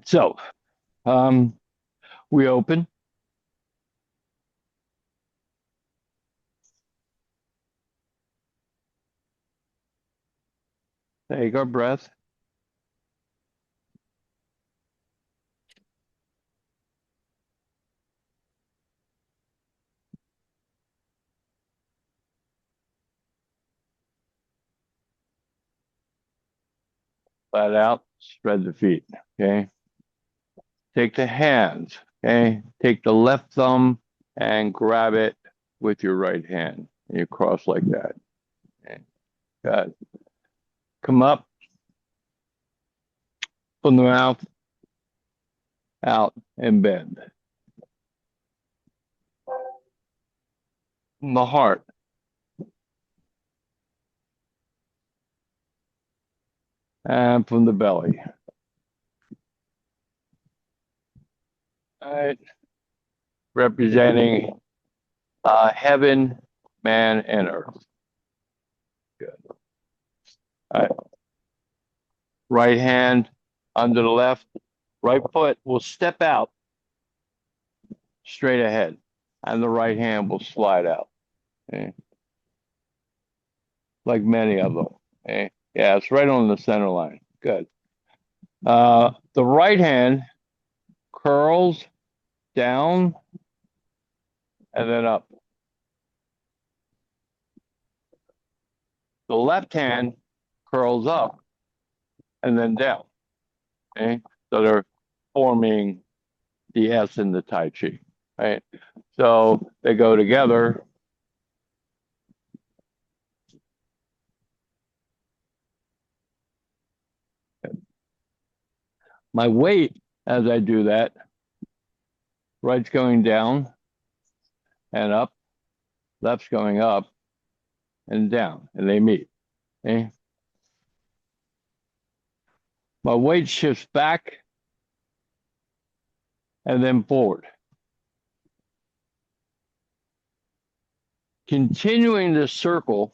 So we open, take our breath, flat out, spread the feet. Okay. Take the hands. Okay. Take the left thumb and grab it with your right hand. And you cross like that. Okay. Good. Come up from the mouth, out, and bend. From the heart. And from the belly. All right. Representing heaven, man, and earth. Good. All right. Right hand under the left. Right foot will step out straight ahead, and the right hand will slide out. Okay? Like many of them. Okay? Yeah, it's right on the center line. Good. The right hand curls down and then up. The left hand curls up and then down. Okay? So they're forming the S in the Tai Chi. Right? So they go together. My weight as I do that, right's going down and up, left's going up and down, and they meet. Okay? My weight shifts back and then forward. Continuing this circle,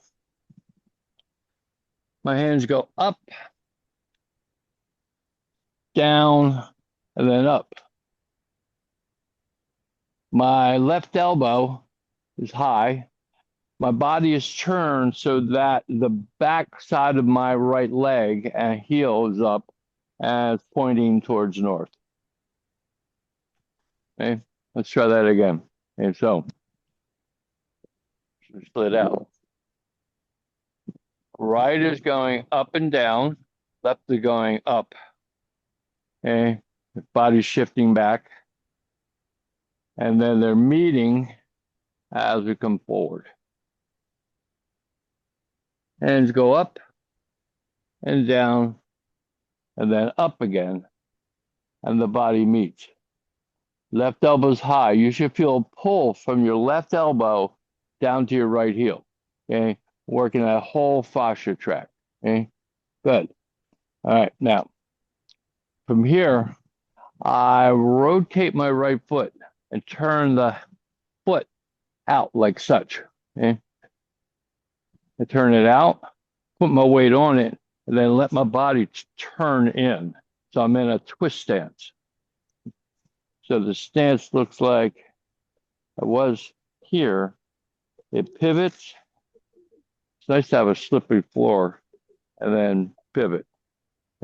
my hands go up, down, and then up. My left elbow is high. My body is turned so that the back side of my right leg and heel is up and it's pointing towards north. Okay, let's try that again. Okay, so split out. Right is going up and down, left is going up. Okay, the body's shifting back. And then they're meeting as we come forward. Hands go up and down and then up again, and the body meets. Left elbow's high. You should feel a pull from your left elbow down to your right heel. Okay, working that whole fascia tract. Okay, good. All right, now from here, I rotate my right foot and turn the foot out like such. Okay, I turn it out, put my weight on it, and then let my body turn in. So I'm in a twist stance. So the stance looks like I was here. It pivots. It's nice to have a slippery floor and then pivot.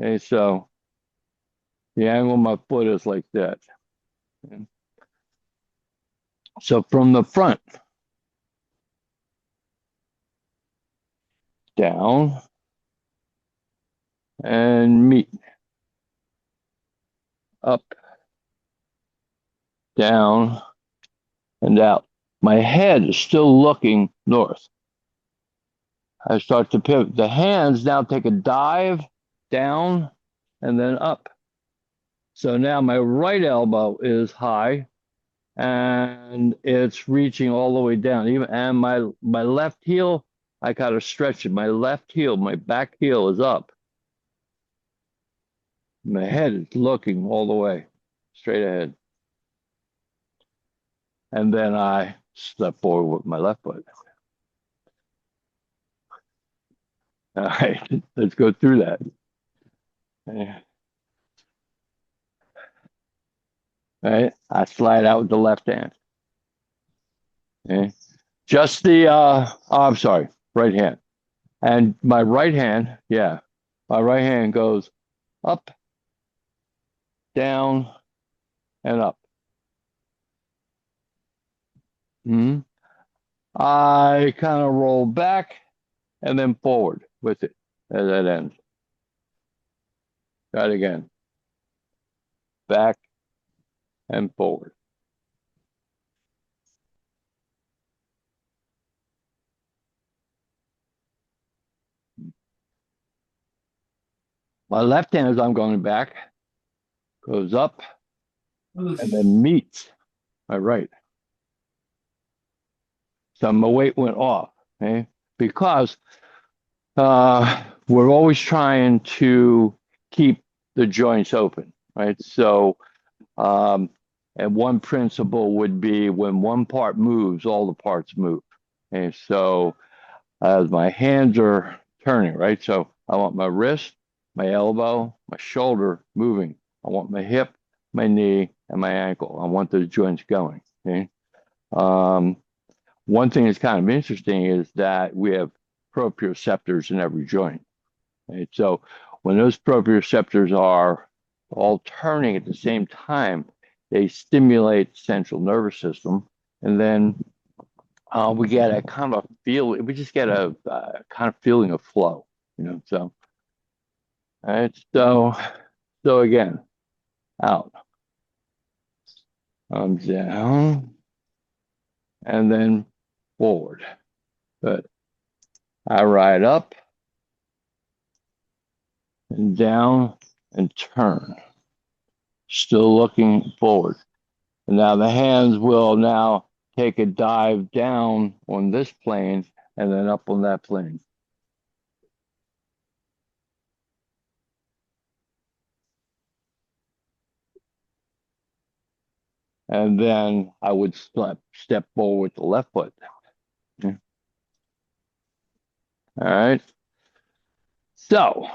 Okay, so the angle of my foot is like that. Okay. So from the front, down and meet. Up, down, and out. My head is still looking north. I start to pivot. The hands now take a dive down and then up. So now my right elbow is high and it's reaching all the way down. And my left heel, I gotta stretch it. My left heel, my back heel is up. My head is looking all the way straight ahead. And then I step forward with my left foot. All right, let's go through that. right? I slide out with the left hand. Okay? Just the oh, I'm sorry, right hand. And my right hand, yeah, my right hand goes up, down, and up. Hmm. I kind of roll back and then forward with it as that ends. Try it again. Back and forward. My left hand, as I'm going back, goes up and then meets my right. So my weight went off, okay? Because we're always trying to keep the joints open, right? So, and one principle would be when one part moves, all the parts move. Okay, so as my hands are turning, right? So I want my wrist, my elbow, my shoulder moving. I want my hip, my knee, and my ankle. I want those joints going. Okay. Um, One thing that's kind of interesting is that we have proprioceptors in every joint. Right? So when those proprioceptors are all turning at the same time, they stimulate the central nervous system, and then we get a kind of feel. We just get a kind of feeling of flow, you know. So, all right, so again, out, down, and then forward. Good. I ride up and down and turn, still looking forward. And now the hands will now take a dive down on this plane and then up on that plane. And then I would step forward with the left foot. All right. So,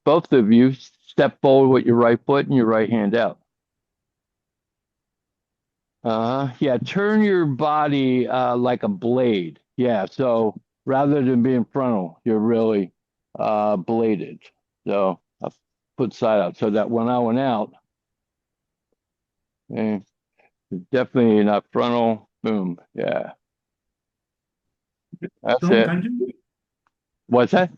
both of you step forward with your right foot and your right hand out. Yeah, turn your body like a blade. Yeah, so rather than being frontal, you're really bladed. So I put side out so that when I went out, eh, definitely not frontal. Boom. Yeah, that's Tom, it. can you What's that?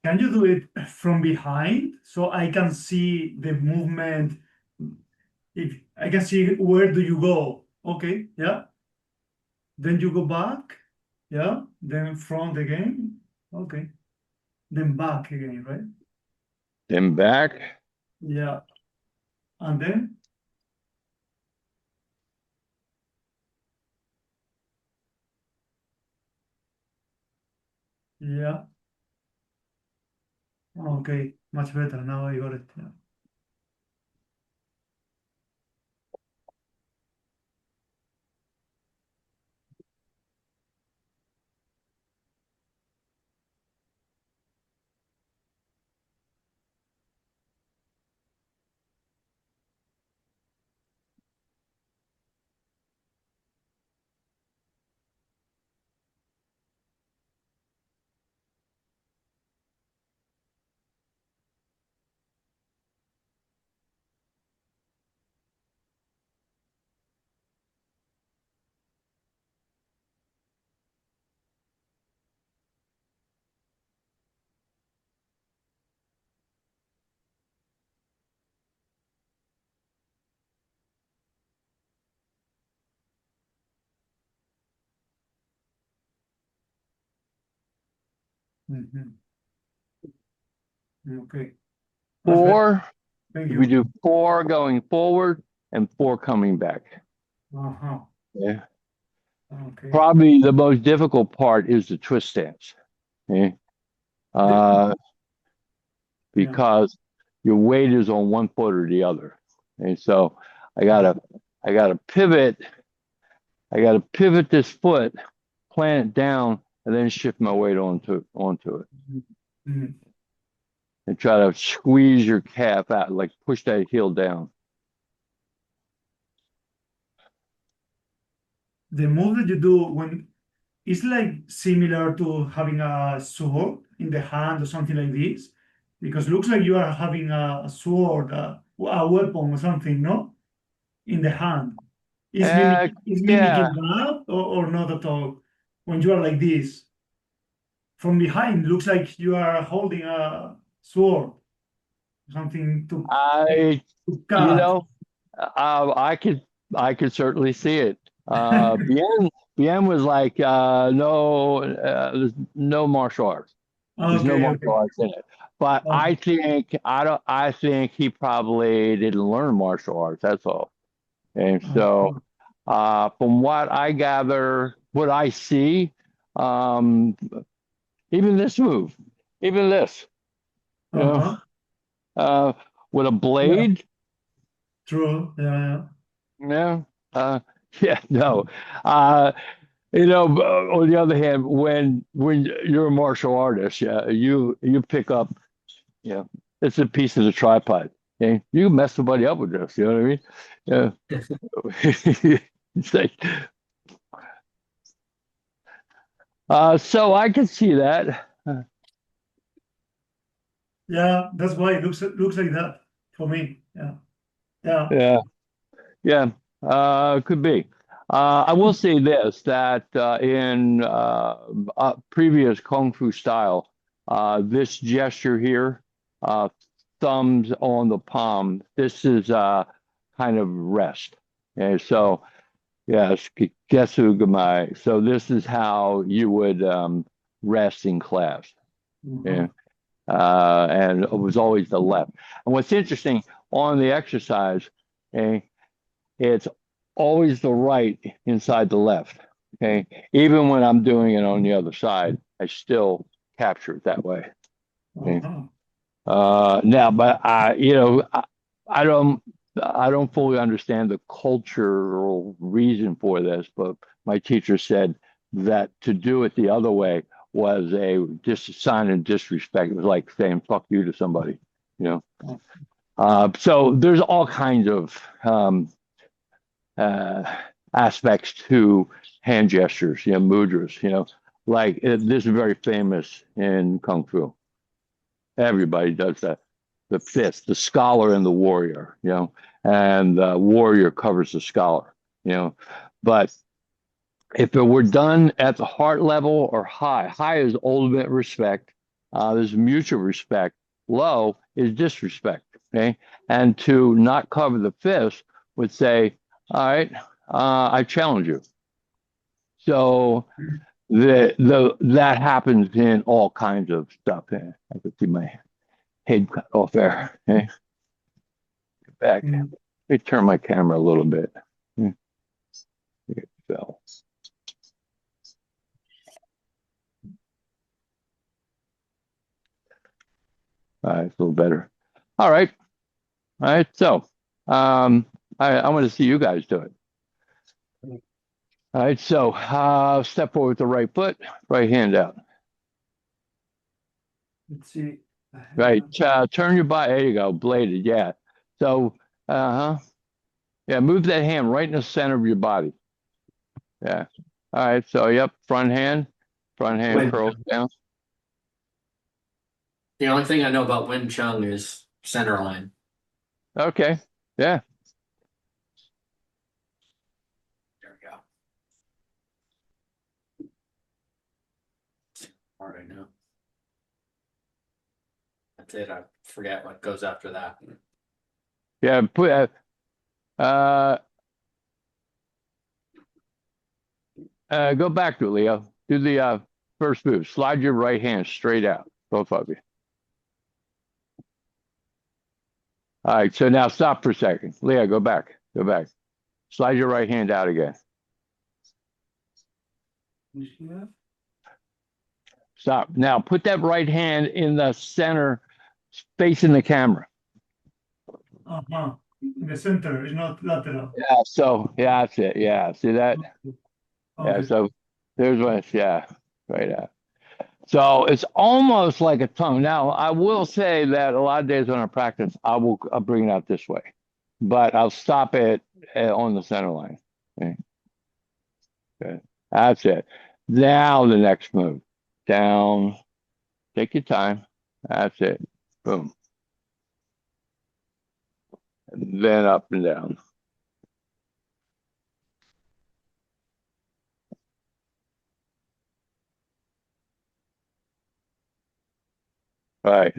can you do it from behind so I can see the movement? If I can see where do you go? Okay, yeah. Then you go back, yeah. Then front again, okay. Then back again, right? Then back. Yeah. And then, yeah. Okay, much better. Now I got it. Yeah. Mhm. Okay, much better. Four. Thank We you. do four going forward and four coming back. Uh-huh. Yeah. Okay. Probably the most difficult part is the twist stance. Okay. The, Uh, yeah. because your weight is on one foot or the other. And so I gotta I gotta pivot, I gotta pivot this foot, plant it down, and then shift my weight onto it. Mhm. and try to squeeze your calf out, like push that heel down. The move that you do when it's like similar to having a sword in the hand or something like this, because it looks like you are having a sword, a weapon or something, no, in the hand. Uh, Is yeah, mimicking that or not at all? When you are like this, from behind, looks like you are holding a sword, something I, to you cut. know, I could certainly see it. Bien was like, no, there's no martial arts. There's no Okay, martial okay. arts in it. But Okay. I think he probably didn't learn martial arts. That's all. And so, Uh-huh. from what I gather, what I see, um, even this move, even this, you know, Uh-huh. uh, with a Yeah, blade, true. Yeah, yeah, uh, yeah, no, uh, on the other hand, when you're a martial artist, yeah, you pick up, you know, it's a piece of the tripod. Okay? You mess somebody up with this, you know what I mean? Yeah. It's like, so I can see that. yeah. That's why it looks like that for me. Yeah, yeah. Yeah, yeah, could be. I will say this, that in previous Kung Fu style, this gesture here, uh, thumbs on the palm, this is kind of rest. Okay, so yes, Gesu Gamai. So this is how you would rest in class. Uh-huh. Yeah. And it was always the left. And what's interesting on the exercise, okay, it's always the right inside the left. Okay. Even when I'm doing it on the other side, I still capture it that way. Okay. Uh-huh. Now, but I don't, I don't fully understand the cultural reason for this, but my teacher said that to do it the other way was a sign of disrespect. It was like saying "fuck you" to somebody, you know. So there's all kinds of uh, aspects to hand gestures, mudras, like this is very famous in Kung Fu. Everybody does that. The fist, the scholar and the warrior, and the warrior covers the scholar, you know. But if it were done at the heart level or high, high is ultimate respect. There's mutual respect. Low is disrespect. Okay, and to not cover the fist would say, "All right, I challenge you." So that happens in all kinds of stuff. I could see my head cut off there. Okay, get back. Let Mm. me turn my camera a little bit. It fell. All right, it's a little better. All right. All right. So I want to see you guys do it. All right. So step forward with the right foot, right hand out. Let's see. Right. Turn your body. There you go. Bladed. Yeah. So, yeah, move that hand right in the center of your body. Yeah. All right. So, yep. Front hand Wing. curls down. The only thing I know about Wing Chun is center line. Okay. Yeah. There we go. All right now. That's it. I forget what goes after that. Yeah. Uh, go back to it, Leo. Do the first move. Slide your right hand straight out, both of you. All right, so now stop for a second. Leo, go back. Go back. Slide your right hand out again. Stop. Now put that right hand in the center, facing the camera. Uh-huh. In the center, it's not lateral. Yeah, so yeah, that's it. Yeah, see that? Yeah, Okay. so there's one. Yeah, right out. So it's almost like a tongue. Now, I will say that a lot of days when I practice, I'll bring it out this way, but I'll stop it on the center line. Okay. Okay. That's it. Now the next move. Down. Take your time. That's it. Boom. And then up and down. Right.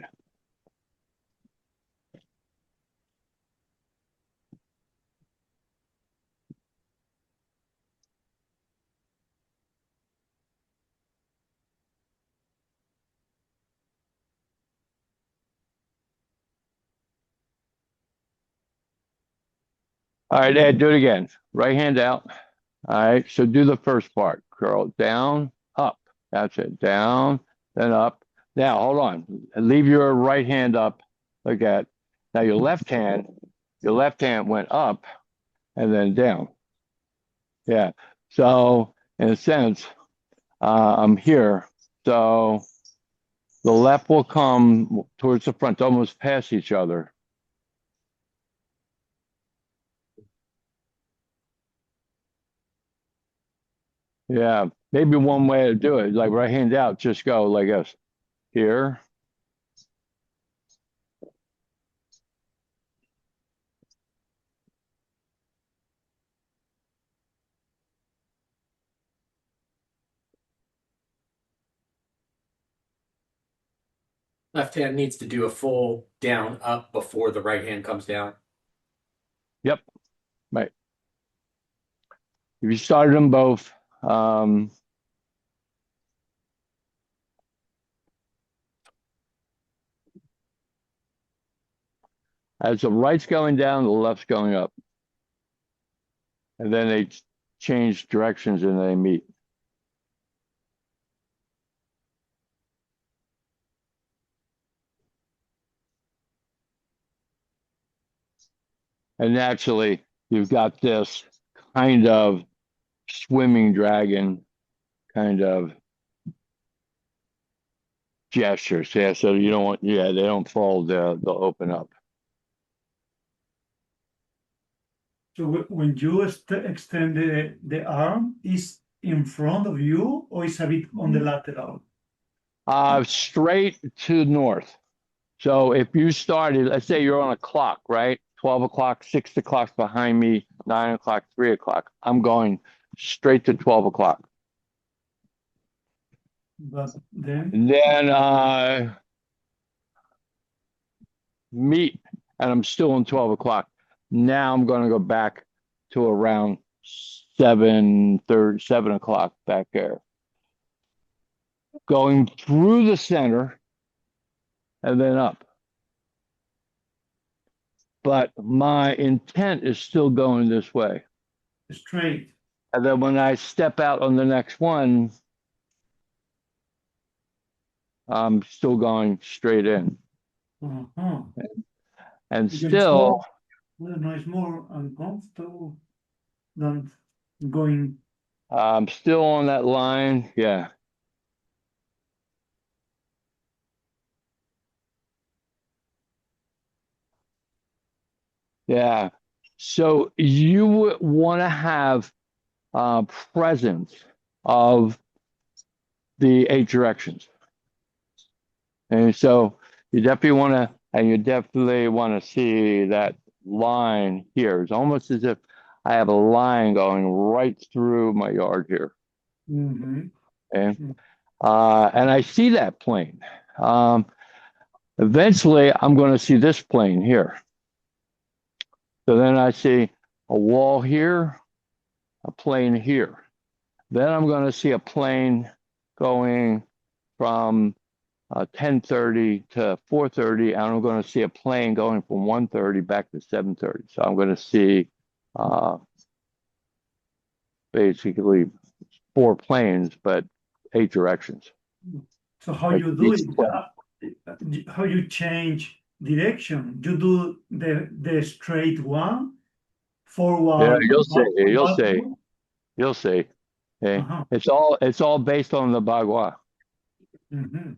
All right, Ed, do it again. Right hand out. All right, so do the first part. Curl down, up. That's it. Down, then up. Now, hold on. Leave your right hand up like that. Now your left hand went up and then down. Yeah. So in a sense, I'm here. So the left will come towards the front, almost past each other. Yeah, maybe one way to do it, like right hand out, just go like this. Here. Left hand needs to do a full down up before the right hand comes down. Yep. Right. If you started them both, as the right's going down, the left's going up. And then they change directions and they meet. And naturally, you've got this kind of swimming dragon kind of gestures. Yeah, so you don't want, yeah, they don't fold, they'll open up. So when you extend the arm, is in front of you or is a bit on the lateral? Straight to north. So if you started, let's say you're on a clock, right? 12 o'clock, 6 o'clock behind me, 9 o'clock, 3 o'clock. I'm going straight to 12 o'clock. But then, And then meet, and I'm still on 12 o'clock. Now I'm going to go back to around 7 o'clock back there. Going through the center and then up. But my intent is still going this way. straight. And then when I step out on the next one, I'm still going straight in. Uh-huh. And Because still, it's more uncomfortable than going. I'm still on that line. Yeah. Yeah. So you would want to have presence of the 8 directions. And so you definitely want to, and you definitely want to see that line here. It's almost as if I have a line going right through my yard here. Mm-hmm. Okay. And I see that plane. Eventually, I'm going to see this plane here. So then I see a wall here, a plane here. Then I'm going to see a plane going from 10:30 to 4:30, and I'm going to see a plane going from 1:30 back to 7:30. So I'm going to see basically 4 planes, but 8 directions. So how Like you do each it? plane. How you change direction? You do the straight one, Yeah, forward, you'll see. Okay, Uh-huh. it's all based on the bagua. Mm-hmm.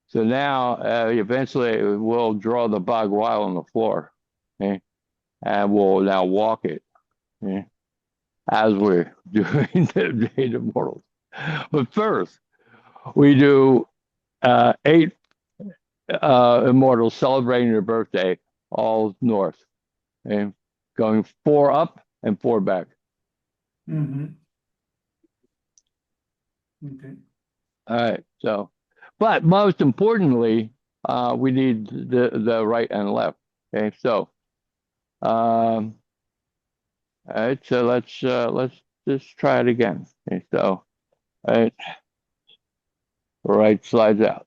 So now, eventually, we'll draw the bug while on the floor, okay? And we'll now walk it, okay? As we're doing the Immortals. But first, we do 8 Immortals celebrating your birthday, all north, okay? Going 4 up and 4 back. Mm-hmm. Okay. All right. So, but most importantly, we need the right and left. Okay. So, all right. So let's just try it again. Okay. So, all right. Right slides out.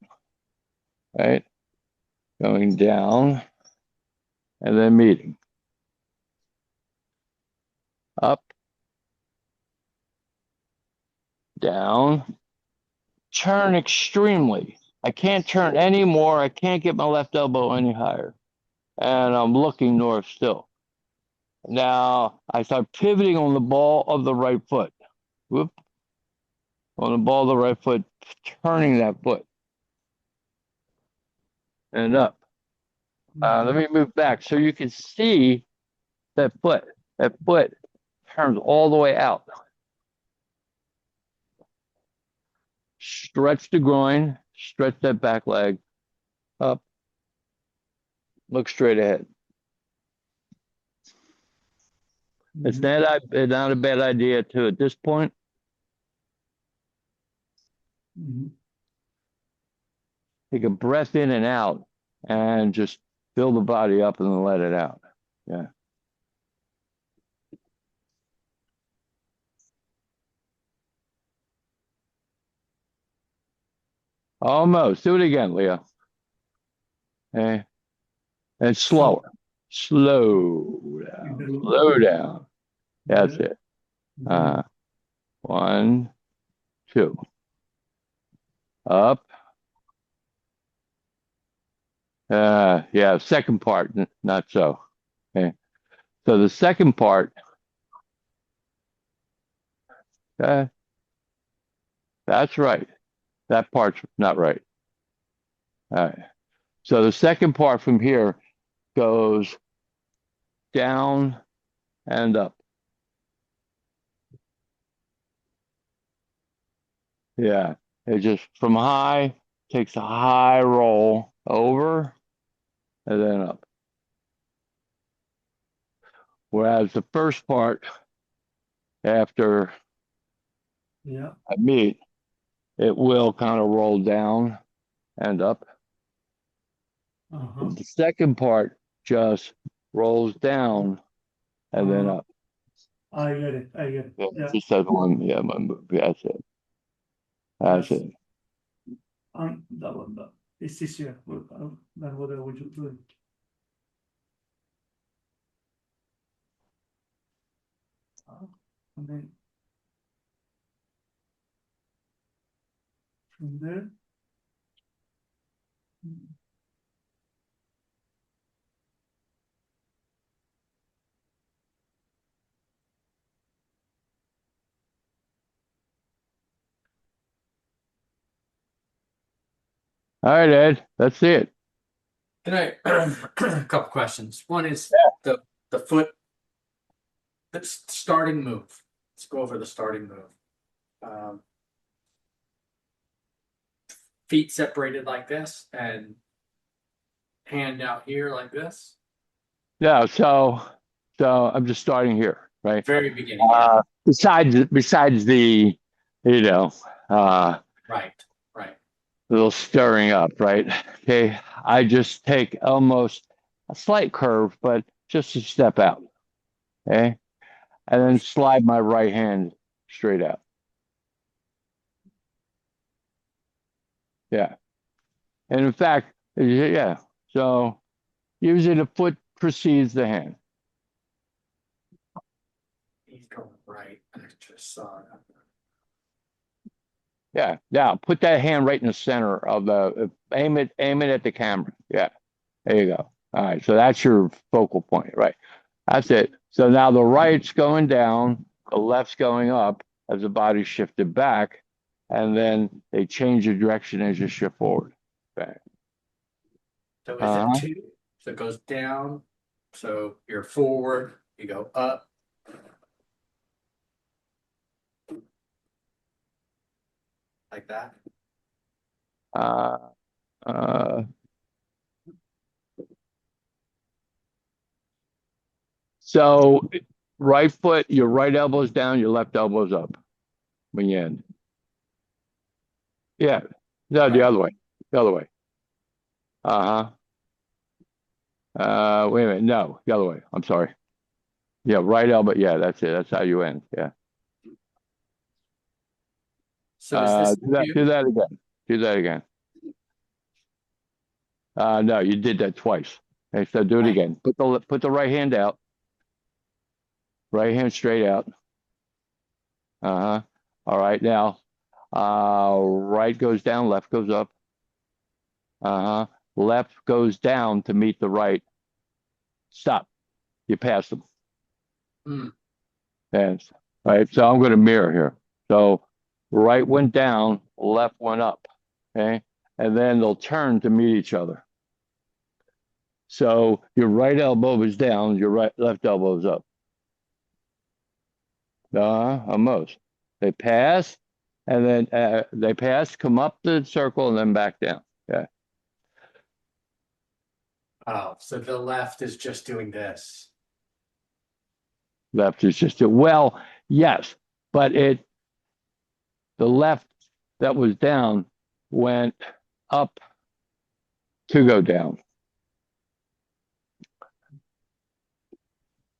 Right. Going down and then meeting. Up, down, turn extremely. I can't turn any more. I can't get my left elbow any higher. And I'm looking north still. Now I start pivoting on the ball of the right foot. Whoop. On the ball of the right foot, turning that foot. And up. Let me move back so you can see that foot. That foot turns all the way out. Stretch the groin, stretch that back leg up, look straight ahead. It's not a bad idea to, at this point, Mm-hmm. take a breath in and out and just fill the body up and then let it out. Yeah. Almost. Do it again, Leo. Okay. And slower. Slow down. Slow down. That's it. 1, 2. Up. Yeah, second part, not so. Okay. So the second part, that's right. That part's not right. All right. So the second part from here goes down and up. Yeah. It just from high takes a high roll over and then up. Whereas the first part, after I meet, it will kind of roll down and up. The second part just rolls down and then up. I get it. I get it. Yeah, just that one. Yeah, one move. That's it. That's it. That one, it's easier than what I was doing. And then from there. All right, Ed. Let's see it. Can I a couple questions. One is the foot, the starting move. Let's go over the starting move. Feet separated like this and hand out here like this. Yeah. So I'm just starting here, right? Very beginning. Besides the, Right. little stirring up, right? Okay. I just take almost a slight curve, but just a step out. Okay. And then slide my right hand straight out. Yeah. And in fact, yeah. So usually the foot precedes the hand. He's going right. I just saw it. Yeah. Yeah. Put that hand right in the center of the, aim it at the camera. Yeah. There you go. All right. So that's your focal point, right? That's it. So now the right's going down, the left's going up as the body shifted back, and then they change the direction as you shift forward. Okay. So is it two? So it goes down. So you're forward, you go up. Like that. So right foot, your right elbow's down, your left elbow's up when you end. Yeah. No, the other way. The other way. Wait a minute. No, the other way. I'm sorry. Yeah, right elbow. Yeah, that's it. That's how you end. Yeah. So is this do that again. Do that again. No, you did that twice. Okay, so do it again. Put the right hand out. Right hand straight out. All right, now right goes down, left goes up. Left goes down to meet the right. Stop. You passed them. Yes. All right, so I'm going to mirror here. So right went down, left went up. Okay, and then they'll turn to meet each other. So your right elbow is down, your left elbow is up. Almost. They pass, and then they pass, come up the circle, and then back down. Yeah. Oh, so the left is just doing this. Left is just well, yes, but the left that was down went up to go down.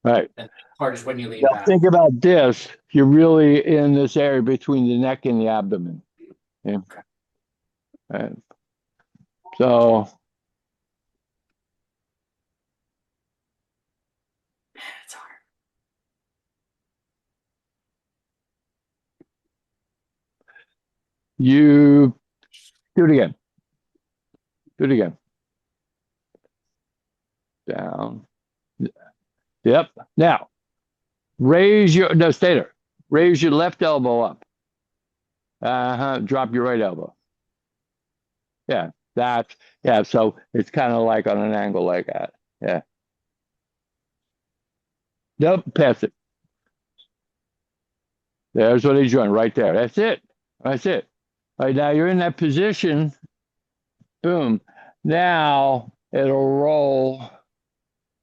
Right. And part is when you lean Now back. think about this. You're really in this area between the neck and the abdomen. Yeah. Okay. Right. So It's hard. you do it again. Do it again. Down. Yep. Now, stay there. Raise your left elbow up. Drop your right elbow. Yeah, so it's kind of like on an angle like that. Yeah. Nope, pass it. There's what he's doing right there. That's it. That's it. All right, now you're in that position. Boom. Now it'll roll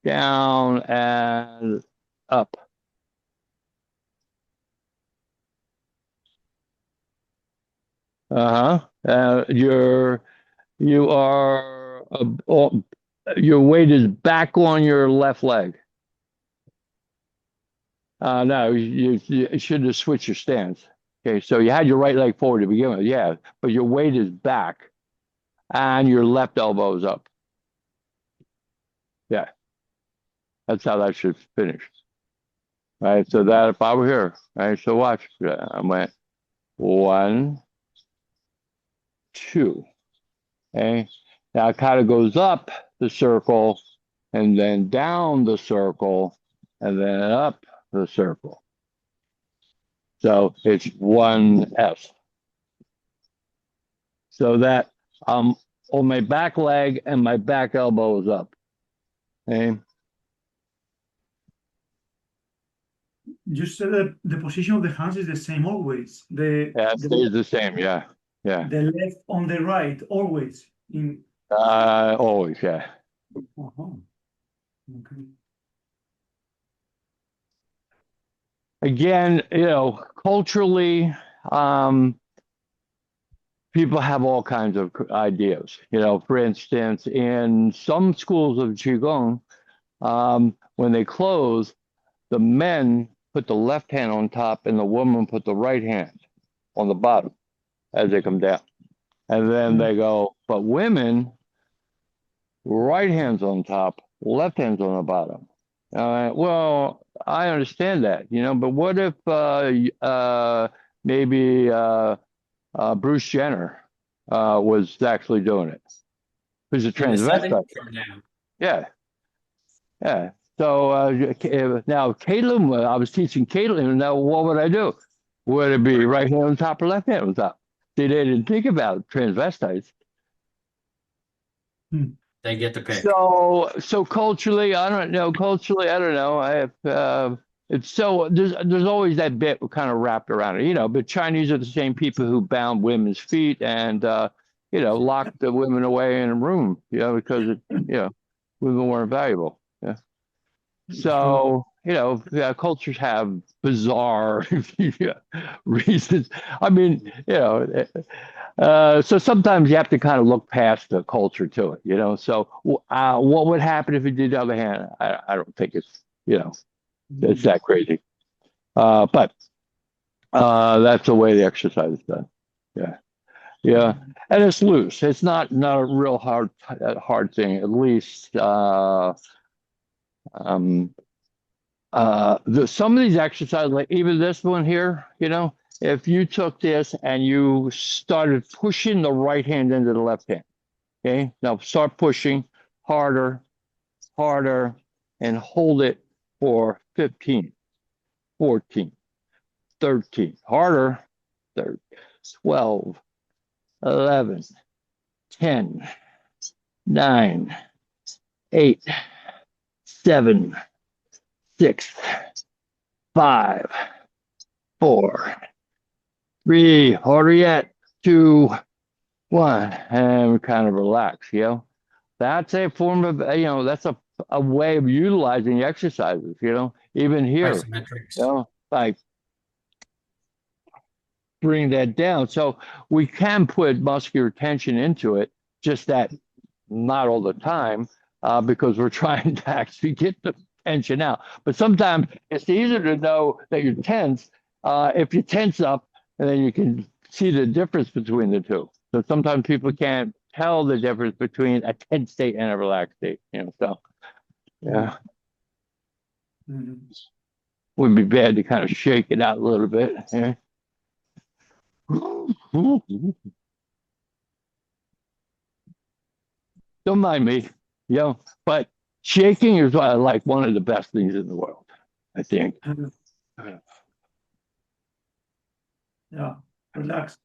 down and up. You are your weight is back on your left leg. No, you should have switched your stance. Okay, so you had your right leg forward to begin with, yeah, but your weight is back and your left elbow is up. Yeah, that's how that should finish. Right, so that if I were here, right, so watch. I went 1, 2. Okay, now it kind of goes up the circle and then down the circle and then up the circle. So it's 1S. So that on my back leg and my back elbow is up. Okay. You said that the position of the hands is the same always. Yeah, it stays the same. Yeah. Yeah. The left on the right, always. Always, yeah. Okay. Again, culturally, people have all kinds of ideas. For instance, in some schools of Qigong, when they close, the men put the left hand on top and the woman put the right hand on the bottom as they come down. And then they go, but women, right hand's on top, left hand's on the bottom. Well, I understand that, but what if maybe Bruce Jenner was actually doing it? Who's a transvestite? Yeah. Yeah. So now Caitlin, I was teaching Caitlin. Now what would I do? Would it be right hand on top or left hand on top? See, they didn't think about transvestites. They get to pick. So culturally, I don't know. Culturally, I don't know. I have, it's so there's always that bit kind of wrapped around it, But Chinese are the same people who bound women's feet and locked the women away in a room, because women weren't valuable. Yeah. So, cultures have bizarre reasons. I mean, so sometimes you have to kind of look past the culture to it. So, what would happen if you did the other hand? I don't think it's that crazy. But that's the way the exercise is done. Yeah. Yeah. And it's loose. It's not a real hard thing, at least. Some of these exercises, like even this one here, if you took this and you started pushing the right hand into the left hand, okay? Now start pushing harder, harder, and hold it for 15, 14, 13, harder, 12, 11, 10, 9, 8, 7, 6, 5, 4, 3, harder yet, 2, 1, and we kind of relax, That's a form of, that's a way of utilizing the exercises, even here, Isometrics. like bring that down. So we can put muscular tension into it, just that not all the time, because we're trying to actually get the tension out. But sometimes it's easier to know that you're tense if you tense up, and then you can see the difference between the two. So sometimes people can't tell the difference between a tense state and a relaxed state. So yeah, would be bad to kind of shake it out a little bit. Yeah. Don't mind me, but shaking is like one of the best things in the world, I think. Yeah, relax.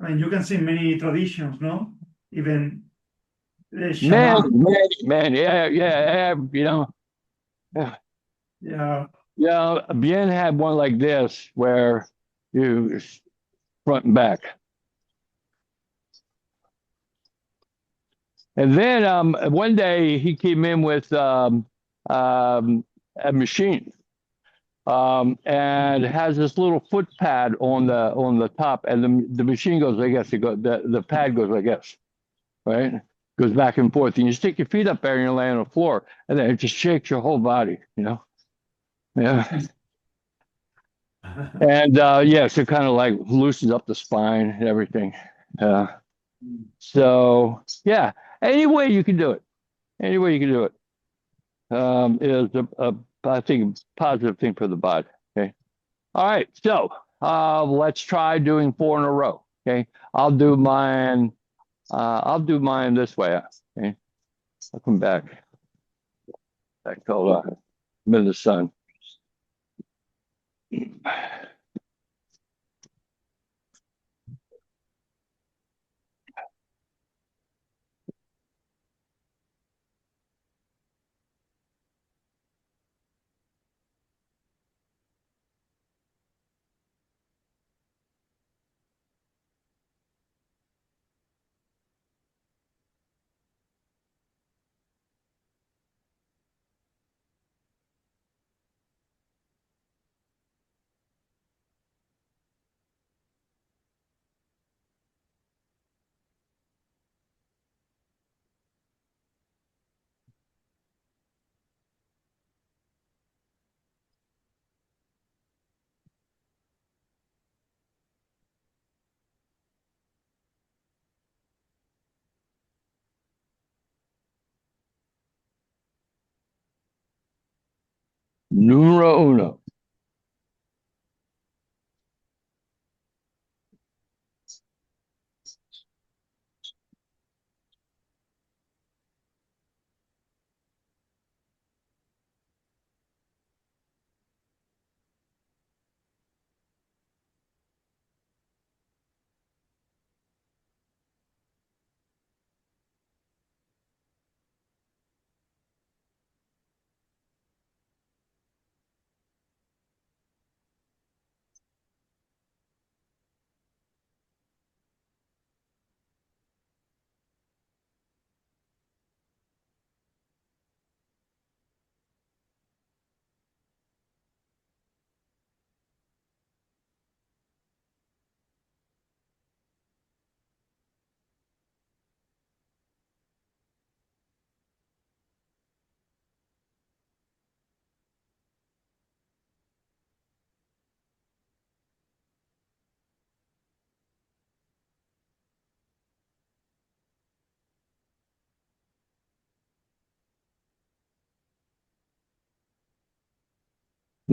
I mean, you can see many traditions, no? Even the shaman. Man, yeah, yeah. Yeah. Yeah, Bien had one like this where you front and back. And then one day he came in with a machine, and has this little foot pad on the top, and the machine goes like this. The pad goes like this, right? Goes back and forth, and you stick your feet up there and you lay on the floor, and then it just shakes your whole body, Yeah. And yeah, so kind of like loosens up the spine and everything. So yeah, any way you can do it, any way you can do it, is I think positive thing for the body. Okay. All right. So let's try doing 4 in a row. Okay. I'll do mine. I'll do mine this way. Okay. I'll come back. Hold on. I'm in the sun. Numero uno.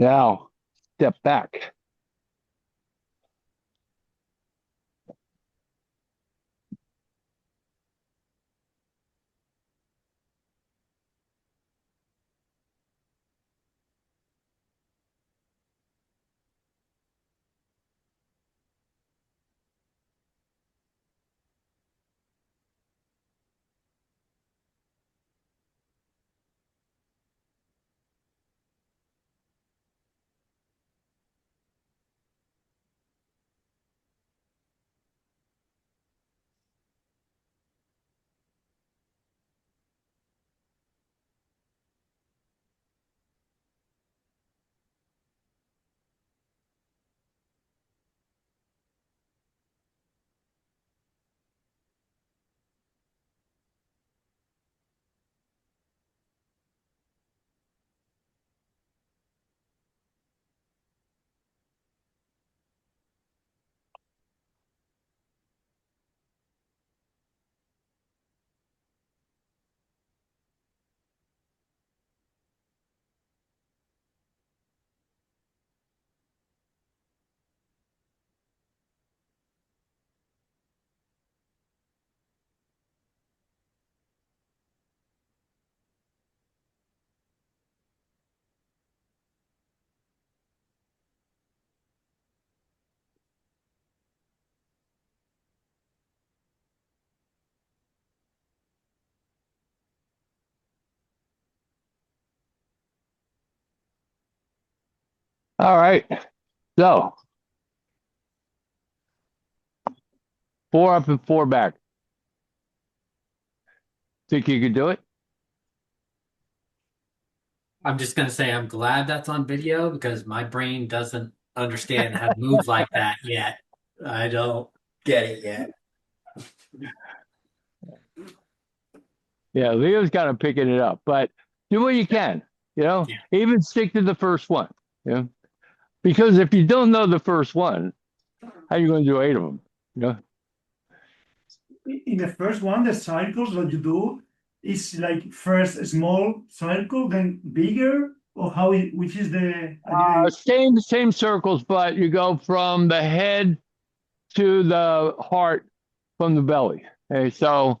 Now, step back. All right. So 4 up and 4 back. Think you could do it? I'm just gonna say I'm glad that's on video because my brain doesn't understand how to move like that yet. I don't get it yet. Yeah, Leo's kind of picking it up, but do what you can, Yeah. even stick to the first one, because if you don't know the first one, how are you going to do 8 of them? In the first one, the cycles that you do is like first a small cycle, then bigger, or which is the, I didn't, Same circles, but you go from the head to the heart from the belly. Okay, so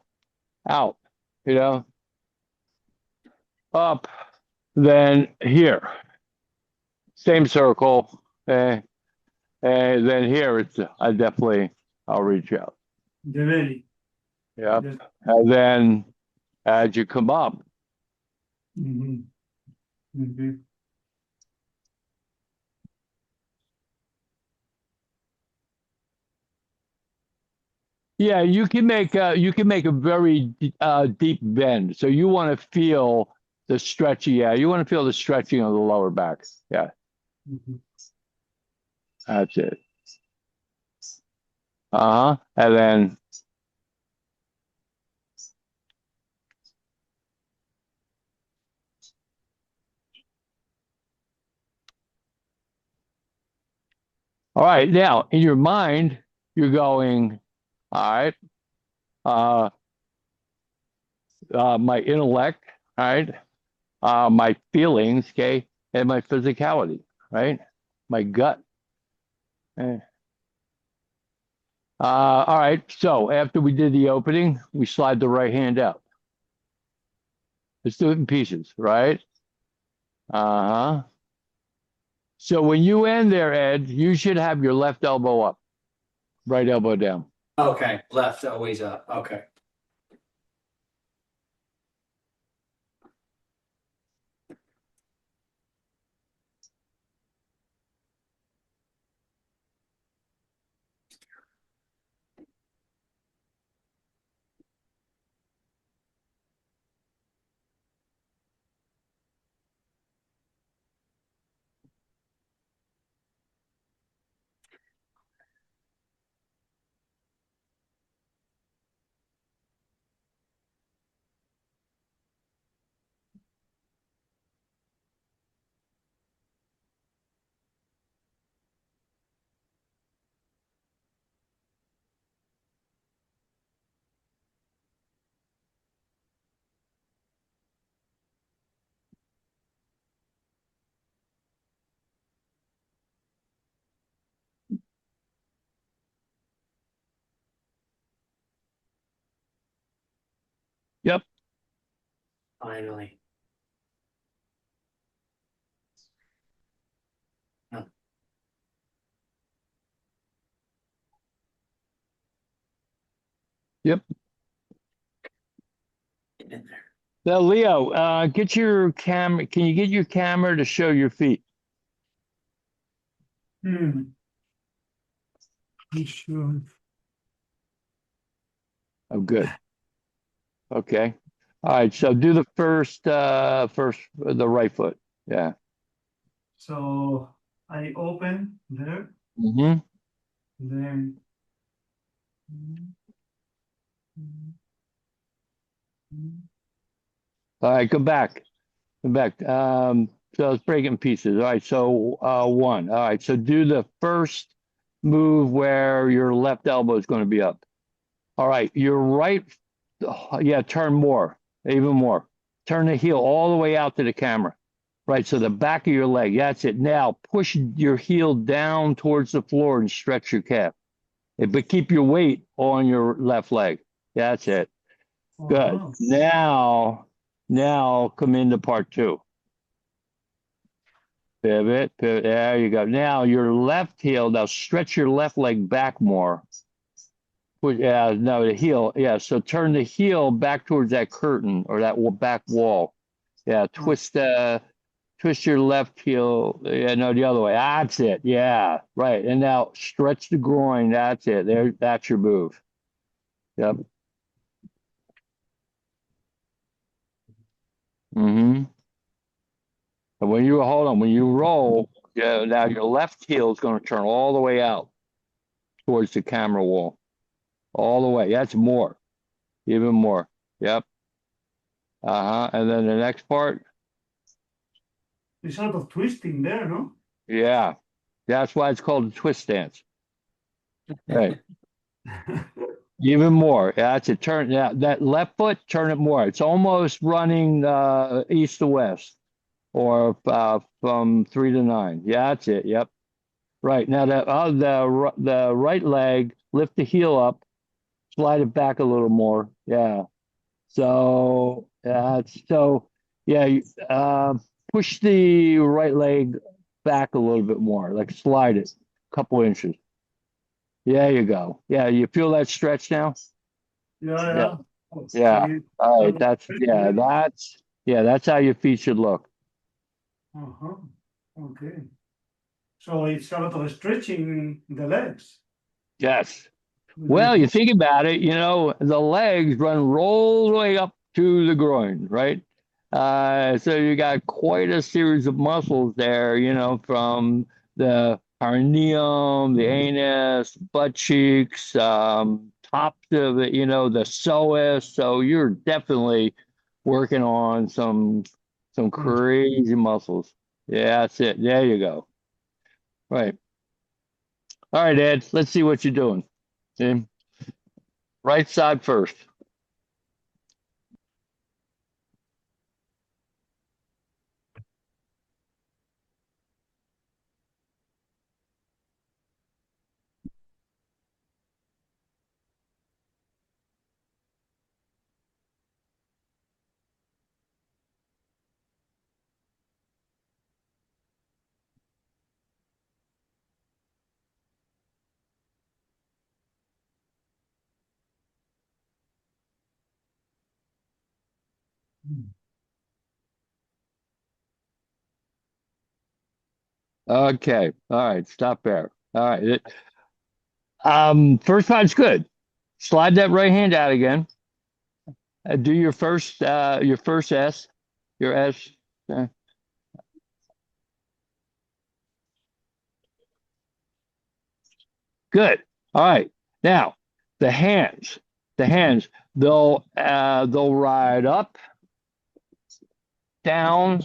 out, you know, up, then here, same circle, and then here I'll reach out. the belly. Yep. Yes. And then as you come up, Mhm. Okay. yeah, you can make a very deep bend. So you want to feel the stretchy. Yeah, you want to feel the stretching of the lower back. Yeah, Mhm. that's it. And then all right, now in your mind, you're going, all right, uh, my intellect, all right, my feelings, okay, and my physicality, right, my gut. Eh. All right, so after we did the opening, we slide the right hand out. Let's do it in pieces, right? Uh-huh. So when you end there, Ed, you should have your left elbow up, right elbow down. Okay, left always up. Okay. Finally. Yep. Get in there. Now, Leo, get your camera. Can you get your camera to show your feet? Hmm. You sure? Oh, good. Okay. All right. So do the first, the right foot. Yeah. So I open there, Mm-hmm. then All right. Go back. Go back. So let's break it in pieces. All right. So, one. All right. So do the first move where your left elbow is going to be up. All right. Your right. Yeah. Turn more, even more. Turn the heel all the way out to the camera. Right, so the back of your leg, that's it. Now push your heel down towards the floor and stretch your calf. But keep your weight on your left leg. That's it. Good. uh-huh. Now come into part two. Pivot, pivot. There you go. Now your left heel, now stretch your left leg back more. Yeah, no, the heel. Yeah, so turn the heel back towards that curtain or that back wall. Yeah, twist your left heel. Yeah, no, the other way. That's it. Yeah, right. And now stretch the groin. That's it. There, that's your move. Yep. Mm-hmm. And when you hold on, when you roll, yeah, now your left heel is going to turn all the way out towards the camera wall. All the way. That's more. Even more. Yep. Uh-huh. And then the next part, There's a lot of twisting there, no? yeah. That's why it's called a twist dance. Right. Even more. Yeah, that's it. Turn that left foot, turn it more. It's almost running east to west or from 3 to 9. Yeah, that's it. Yep. Right. Now the right leg, lift the heel up, slide it back a little more. Yeah. So yeah, push the right leg back a little bit more, like slide it a couple inches. There you go. Yeah, you feel that stretch now? Yeah. Yeah. Yeah. Okay. All right. That's how your feet should look. Uh-huh. Okay. So it's a lot of stretching the legs. Yes. With Well, you the- think about it, the legs roll the way up to the groin, right? So you got quite a series of muscles there, from the perineum, the anus, butt cheeks, top of it, the psoas. So you're definitely working on some crazy muscles. Yeah, that's it. There you go. Right. All right, Ed, let's see what you're doing. See? Right side first. Okay. All right. Stop there. All right. First part's good. Slide that right hand out again. Do your first S, your S. Uh, good. All right. Now the hands, they'll ride up, down,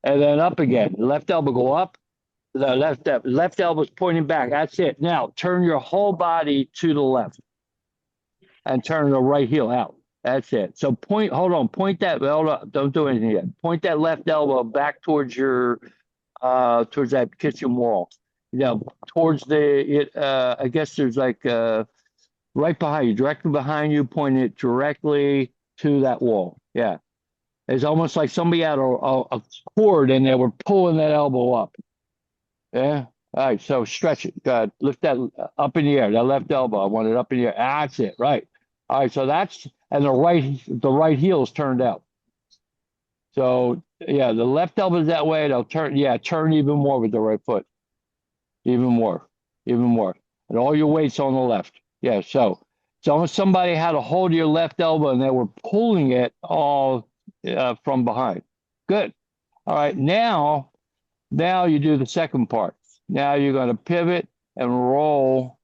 and then up again. Left elbow go up. The left elbow's pointing back. That's it. Now turn your whole body to the left and turn the right heel out. That's it. So hold on, hold on, don't do anything yet. Point that left elbow back towards towards that kitchen wall. Towards I guess there's like right behind you, directly behind you, point it directly to that wall. Yeah. It's almost like somebody had a cord and they were pulling that elbow up. Yeah. All right. So stretch it. Good. Lift that up in the air. That left elbow. I want it up in the air. That's it. Right. All right. So that's, and the right heel is turned out. So yeah, the left elbow is that way. They'll turn. Yeah, turn even more with the right foot. Even more. Even more. And all your weight's on the left. Yeah. So it's almost somebody had a hold of your left elbow and they were pulling it all from behind. Good. All right. Now you do the second part. Now you're going to pivot and roll,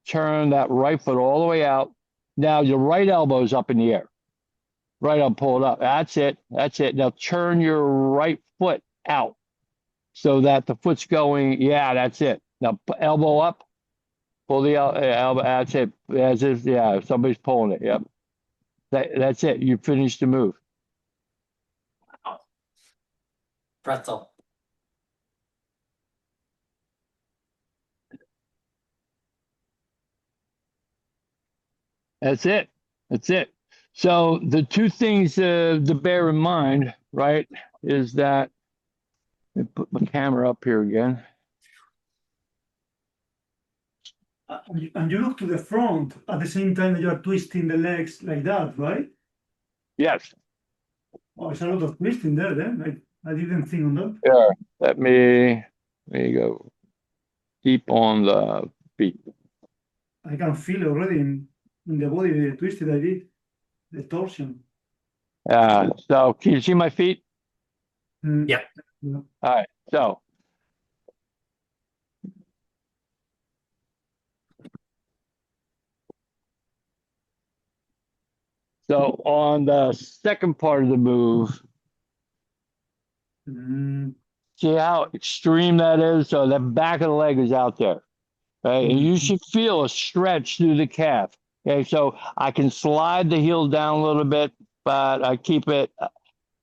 turn that right foot all the way out. Now your right elbow is up in the air. Right elbow, pull it up. That's it. That's it. Now turn your right foot out so that the foot's going. Yeah, that's it. Now elbow up. Pull the elbow. That's it. As if, yeah, somebody's pulling it. Yep. That's it. You finished the move. Pretzel. That's it. That's it. So the two things to bear in mind, right, is that let me put my camera up here again. And you look to the front at the same time that you are twisting the legs like that, right? Yes. Oh, it's a lot of twisting there, then. I didn't think on that. Yeah. Let me go deep on the feet. I can feel already in the body the twisted I did, the torsion. So can you see my feet? Yep. Yeah. All right. So on the second part of the move, see how extreme that is? So the back of the leg is out there, right? And you should feel a stretch through the calf. Okay, so I can slide the heel down a little bit, but I keep it.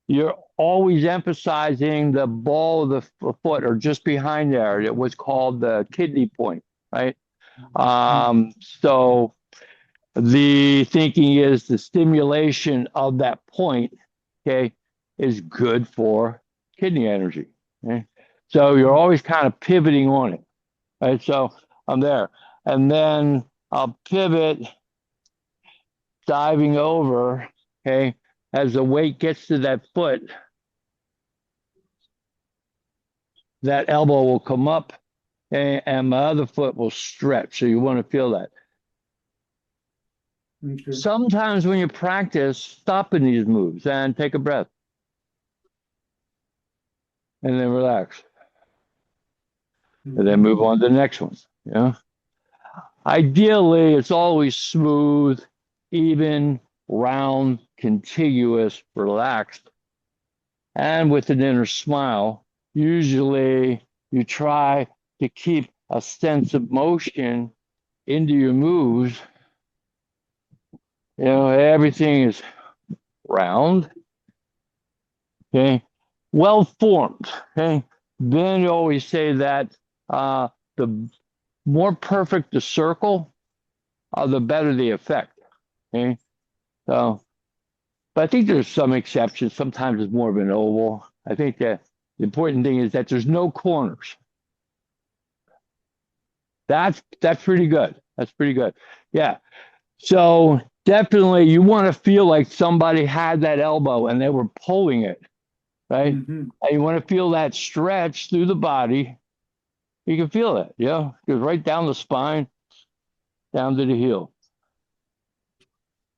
You're always emphasizing the ball of the foot or just behind there. It was called the kidney point, right? So the thinking is the stimulation of that point, okay, is good for kidney energy. Okay? So you're always kind of pivoting on it, right? So I'm there. And then I'll pivot, diving over, okay, as the weight gets to that foot, that elbow will come up and my other foot will stretch. So you want to feel that. Okay. Sometimes when you practice, stop in these moves and take a breath. And then relax. And then move on to the next one. Yeah. Ideally, it's always smooth, even, round, contiguous, relaxed, and with an inner smile. Usually, you try to keep a sense of motion into your moves. You know, everything is round, okay, well formed, okay. Then you always say that the more perfect the circle, the better the effect. Okay, so, but I think there's some exceptions. Sometimes it's more of an oval. I think that the important thing is that there's no corners. That's pretty good. That's pretty good. Yeah. So definitely, you want to feel like somebody had that elbow and they were pulling it, right? And you want to feel that stretch through the body. You can feel it, yeah. It goes right down the spine, down to the heel.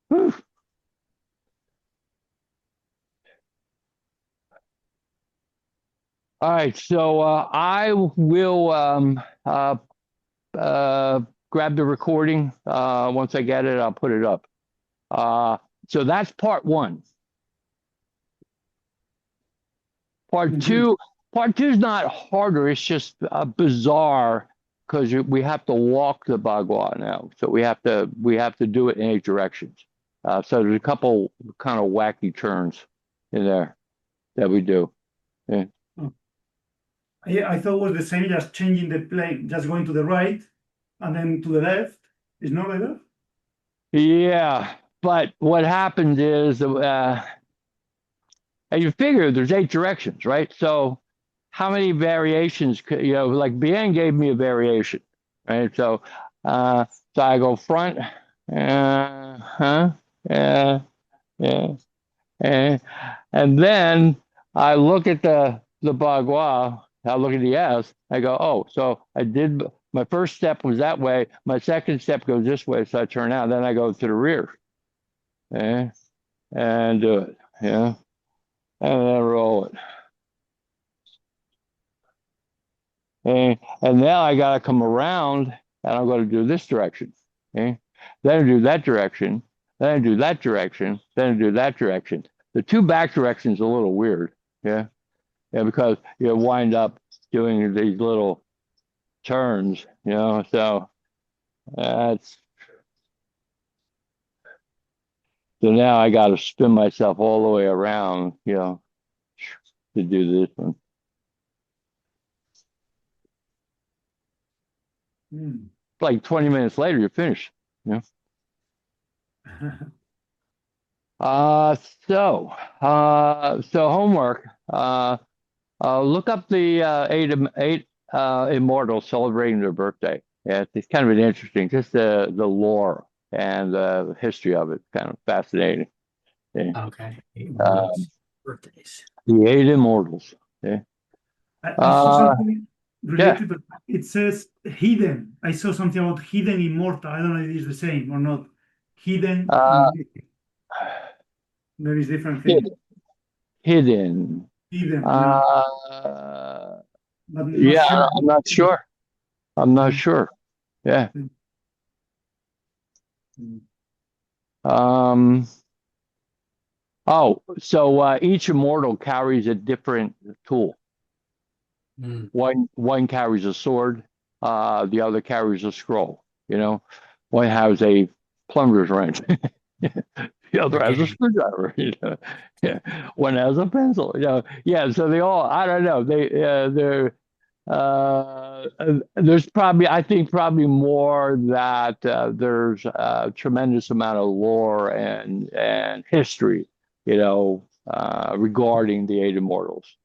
Whew. All right, so I will grab the recording. Once I get it, I'll put it up. So that's part one. Part two is not harder. It's just bizarre because we have to walk the bagua now. So we have to do it in 8 directions. So there's a couple kind of wacky turns in there that we do. Yeah. Yeah, I thought it was the same, just changing the plane, just going to the right and then to the left. It's not like that? Yeah, but what happens is And you figure there's 8 directions, right? So how many variations could, like Bien gave me a variation, right? So I go front, yeah, yeah, and then I look at the bagua, I look at the S, I go, oh, so I did my first step was that way, my second step goes this way, so I turn out, then I go to the rear, and do it, yeah, and then roll it. And now I got to come around and I'm going to do this direction. Okay. Then I do that direction. Then I do that direction. Then I do that direction. The 2 back directions are a little weird. Yeah. Yeah. Because you wind up doing these little turns, so that's, so now I got to spin myself all the way around, to do this one. Like 20 minutes later, you're finished. Yeah. So homework. Look up the eight immortals celebrating their birthday. Yeah, it's kind of an interesting, just the lore and the history of it, kind of fascinating. Yeah. Okay. Immortals. Birthdays. The 8 immortals. Yeah. I saw something Yeah. related, but it says hidden. I saw something about hidden immortal. I don't know if it's the same or not. Hidden, there is different thing. Hidden. Hidden, yeah. But not Yeah, sure. I'm not sure. I'm not sure. Yeah. Oh, so each immortal carries a different tool. One carries a sword, the other carries a scroll. One has a plumber's wrench, the other has a screwdriver. Yeah. One has a pencil. Yeah. So they all, I don't know. There's probably, I think, probably more that there's a tremendous amount of lore and history, regarding the 8 immortals.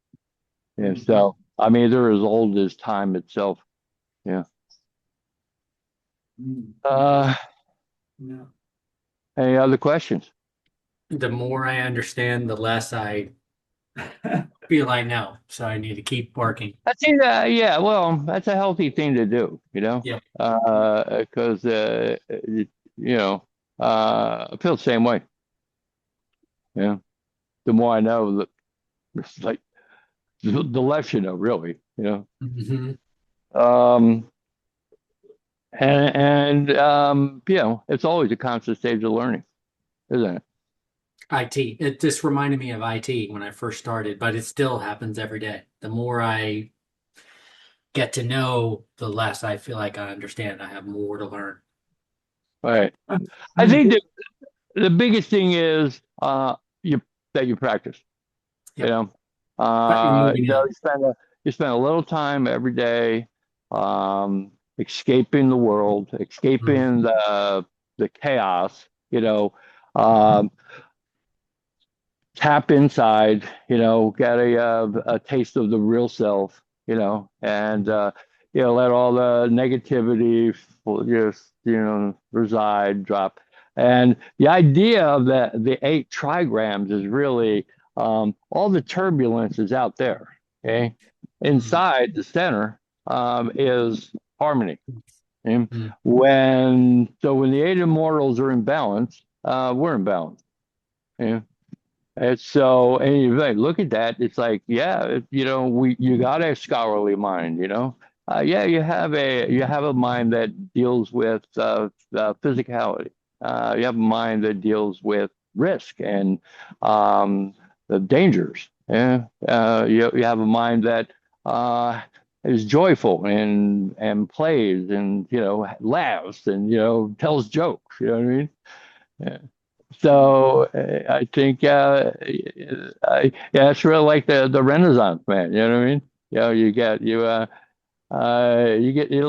Yeah. So, I mean, they're as old as time itself. Yeah. Yeah. Any other questions? The more I understand, the less I feel I know. So I need to keep working. I think yeah, well, that's a healthy thing to do, Yeah. because I feel the same way. Yeah. The more I know, it's like the less you know, really, Um, it's always a constant stage of learning, isn't it? IT. It just reminded me of IT when I first started, but it still happens every day. The more I get to know, the less I feel like I understand. I have more to learn. Right. I think that the biggest thing is that you practice. Yep. You spend a little time every day, escaping the world, escaping the chaos. Tap inside. Get a taste of the real self. And let all the negativity just reside, drop. And the idea of the 8 trigrams is really all the turbulence is out there. Okay, inside the center is harmony. Okay? When the 8 immortals are in balance, we're in balance. Okay? And so, and you look at that, it's like, yeah, you got a scholarly mind, yeah, you have a mind that deals with physicality. You have a mind that deals with risk and the dangers. Yeah, you have a mind that is joyful and plays and laughs and tells jokes. You know what I mean? Yeah. So I think yeah, it's really like the Renaissance man. You know what I mean? You get a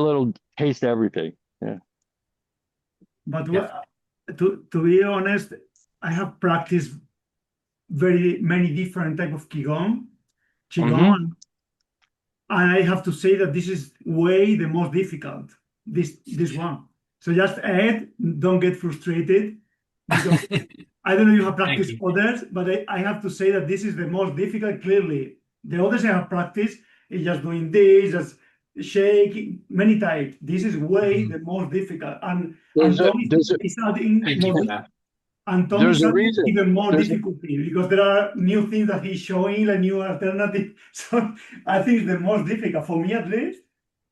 little taste of everything. Yeah. But to be honest, I have practiced very many different type of qigong, Hmm. and I have to say that this is way the most difficult. This one. So just add, don't get frustrated, because I don't know if you have Thank practiced you. others, but I have to say that this is the most difficult. Clearly, the others I have practiced is just doing this, just shake many times. This is way Mhm. the most difficult, There's and a Tom there's a is adding Thank you more. for that. And Tom there's is a adding reason. even more There's a difficulty because there are new things that he's showing, a new alternative. So I think it's the most difficult for me, at least.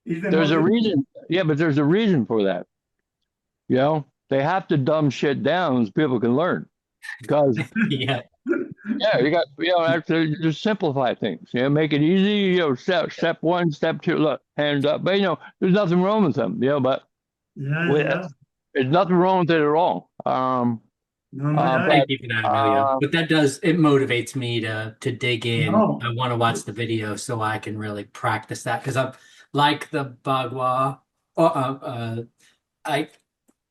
It's the there's most a difficult. reason. Yeah, but there's a reason for that. You know, they have to dumb shit down so people can learn. Because Yeah. yeah, you got actually just simplify things. Make it easy. Step one, step two. Look, hands up. But there's nothing wrong with them. But Yeah, yeah, we, yeah. there's nothing wrong with it at all. No, no, yeah. But Thank you for that, Emilio. uh, But it motivates me to dig in. No. I want to watch the video so I can really practice that because I'm like the Bagua. I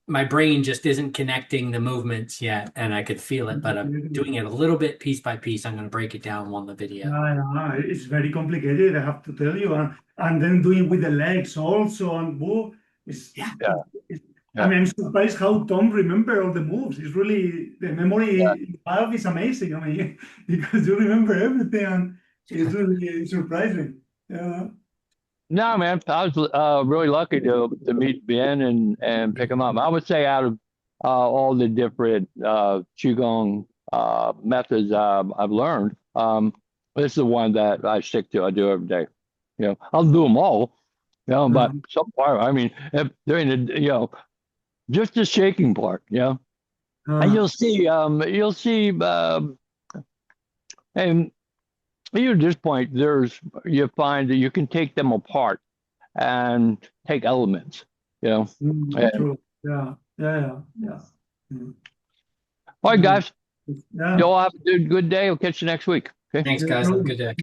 my brain just isn't connecting the movements yet, and I could feel it, but I'm doing it a little bit piece by piece. I'm going to break it down on the video. Yeah, yeah, it's very complicated, I have to tell you. And then doing with the legs also, and whoa, it's, Yeah. yeah, it's, I yeah, mean, I'm surprised how Tom remember all the moves. It's really, the memory you have is amazing. I mean, because you remember everything, and it's really surprising. Yeah. no, man, I was really lucky to meet Ben and pick him up. I would say out of all the different qigong methods I've learned, this is the one that I stick to. I do every day. I'll do them all. But some part, I mean, if during the just the shaking part. And Uh, you'll see, and even at this point, you find that you can take them apart and take elements, you know. And true. Yeah, yeah, yeah, yeah. Mm. all right, Yeah. guys, you Yeah. all have a good day. I'll catch you next week. Okay. Thanks, Yeah, guys. Have a true. good day.